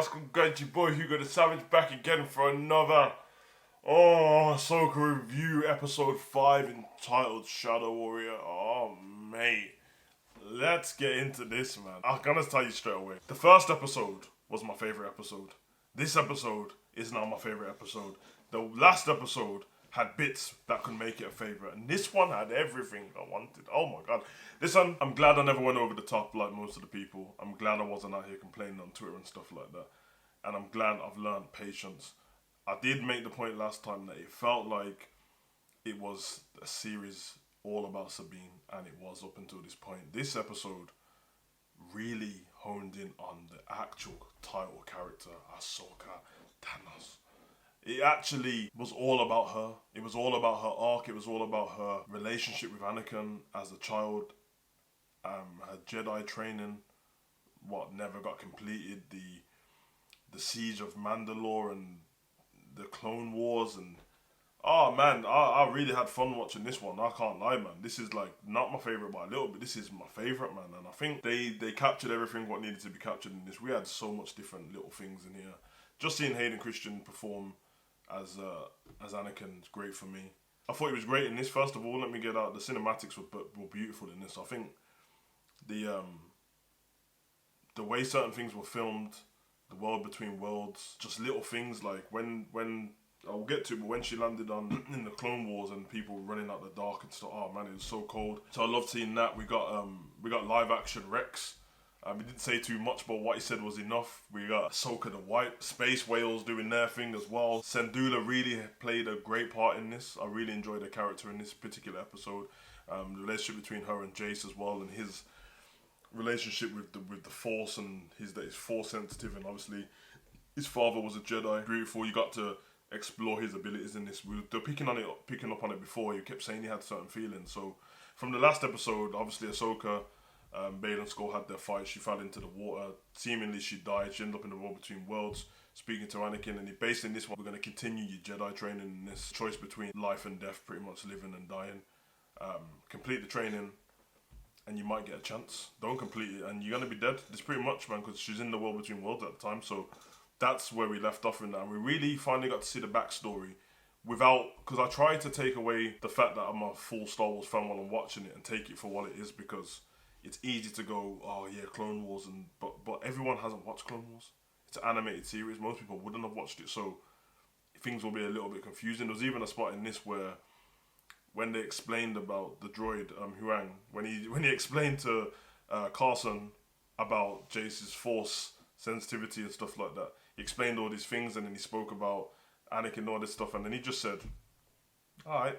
what's going to your boy Hugo the Savage back again for another Ahsoka review, episode 5 entitled Shadow Warrior. Oh mate, let's get into this, man. I'm gonna tell you straight away, the first episode was my favourite episode. This episode is now my favourite episode. The last episode had bits that could make it a favourite, and this one had everything I wanted. Oh my god. This one, I'm glad I never went over the top like most of the people. I'm glad I wasn't out here complaining on Twitter and stuff like that. And I'm glad I've learned patience. I did make the point last time that it felt like it was a series all about Sabine, and it was up until this point. This episode really honed in on the actual title character, Ahsoka Thanos. It actually was all about her. It was all about her arc. It was all about her relationship with Anakin as a child. Her Jedi training, what never got completed. The siege of Mandalore and the Clone Wars. And oh man, I really had fun watching this one. I can't lie, man. This is like not my favourite by a little bit. This is my favourite, man. And I think they captured everything what needed to be captured in this. We had so much different little things in here. Just seeing Hayden Christensen perform as Anakin is great for me. I thought he was great in this. First of all, let me get out, the cinematics were beautiful in this. I think the way certain things were filmed, the world between worlds, just little things like when I'll get to it, but when she landed on in the Clone Wars and people running out the dark and stuff, oh man, it was so cold. So I loved seeing that. We got live action Rex. He didn't say too much, but what he said was enough. We got Ahsoka the White, space whales doing their thing as well. Syndulla really played a great part in this. I really enjoyed her character in this particular episode. The relationship between her and Jace as well, and his relationship with the Force, and that he's Force sensitive, and obviously his father was a Jedi. Beautiful. You got to explore his abilities in this. They're picking up on it before. He kept saying he had certain feelings. So from the last episode, obviously Ahsoka, Bale and Skull had their fight. She fell into the water. Seemingly she died. She ended up in the world between worlds, speaking to Anakin. And based in this one, we're going to continue your Jedi training in this choice between life and death, pretty much living and dying. Complete the training, and you might get a chance. Don't complete it, and you're going to be dead. It's pretty much, man, because she's in the world between worlds at the time. So that's where we left off in that. And we really finally got to see the backstory because I tried to take away the fact that I'm a full Star Wars fan while I'm watching it and take it for what it is, because it's easy to go, oh yeah, Clone Wars, but everyone hasn't watched Clone Wars. It's an animated series. Most people wouldn't have watched it, so things will be a little bit confusing. There was even a spot in this where, when they explained about the droid Huang, when he explained to Carson about Jace's Force sensitivity and stuff like that, he explained all these things, and then he spoke about Anakin and all this stuff, and then he just said, all right,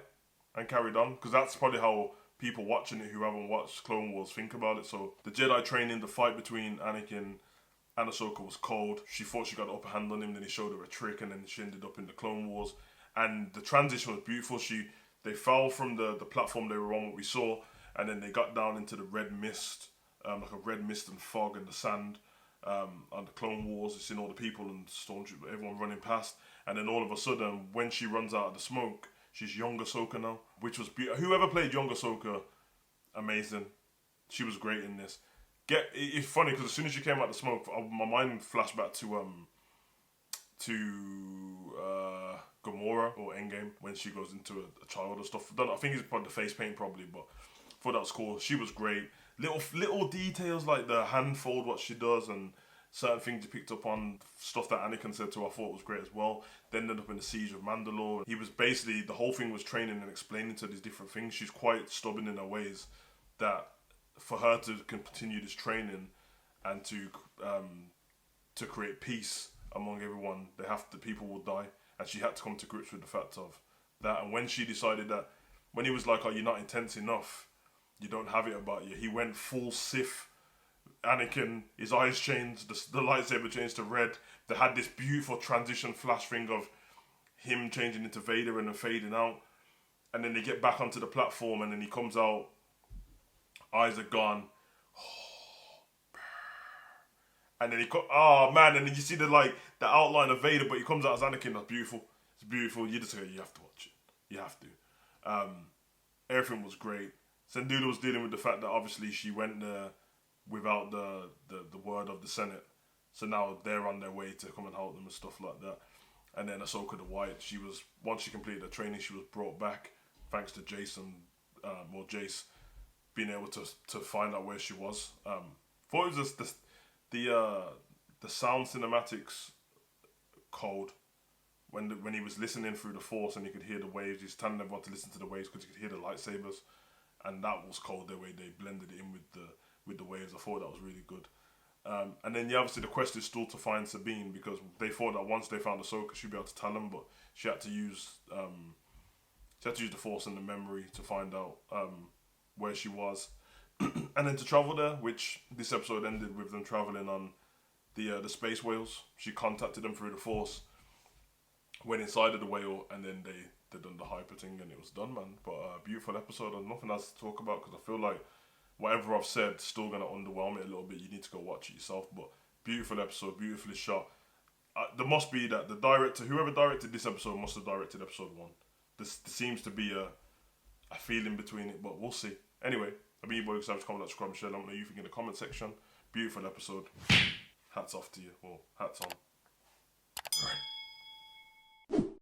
and carried on, because that's probably how people watching it who haven't watched Clone Wars think about it. So the Jedi training, the fight between Anakin and Ahsoka was cold. She thought she got the upper hand on him, then he showed her a trick, and then she ended up in the Clone Wars. And the transition was beautiful. They fell from the platform they were on, what we saw, and then they got down into the red mist, like a red mist and fog and the sand on the Clone Wars. You've seen all the people and Stormtrooper, everyone running past, and then all of a sudden, when she runs out of the smoke, she's young Ahsoka now, which was beautiful. Whoever played young Ahsoka, amazing. She was great in this. It's funny because as soon as she came out of the smoke, my mind flashed back to Gamora or Endgame, when she goes into a child or stuff. I think it's probably the face paint probably, but I thought that was cool. She was great. Little details like the hand fold, what she does, and certain things you picked up on, stuff that Anakin said to her, I thought was great as well. Then ended up in the siege of Mandalore. He was basically, the whole thing was training and explaining to these different things. She's quite stubborn in her ways, that for her to continue this training and to create peace among everyone, people will die. And she had to come to grips with the fact of that. And when she decided that, when he was like, oh, you're not intense enough, you don't have it about you, he went full Sith. Anakin, his eyes changed, the lightsaber changed to red. They had this beautiful transition flash thing of him changing into Vader and then fading out. And then they get back onto the platform, and then he comes out, eyes are gone. And then and then you see the outline of Vader, but he comes out as Anakin. That's beautiful. It's beautiful. You just say, you have to watch it. You have to. Everything was great. Syndulla was dealing with the fact that obviously she went there without the word of the Senate. So now they're on their way to come and help them and stuff like that. And then Ahsoka the White, once she completed her training, she was brought back thanks to Jace being able to find out where she was. Thought it was just the sound cinematics code when he was listening through the Force and he could hear the waves. He's telling everyone to listen to the waves because he could hear the lightsabers, and that was cold. The way they blended it in with the waves, I thought that was really good. And then obviously the quest is still to find Sabine, because they thought that once they found Ahsoka, she'd be able to tell them, but she had to use the Force and the memory to find out where she was, and then to travel there. Which this episode ended with them traveling on the space whales. She contacted them through the Force, went inside of the whale, and then they done the hyper thing, and it was done, man. But beautiful episode, and nothing else to talk about because I feel like whatever I've said still gonna underwhelm it a little bit. You need to go watch it yourself. But beautiful episode, beautifully shot. There must be that the director, whoever directed this episode, must have directed episode 1. There seems to be a feeling between it, but we'll see. Anyway, I've been your boy, Savage. Comment, subscribe, and share. Let me know what you think in the comment section. Beautiful episode. Hats off to you. Well, hats on. All right.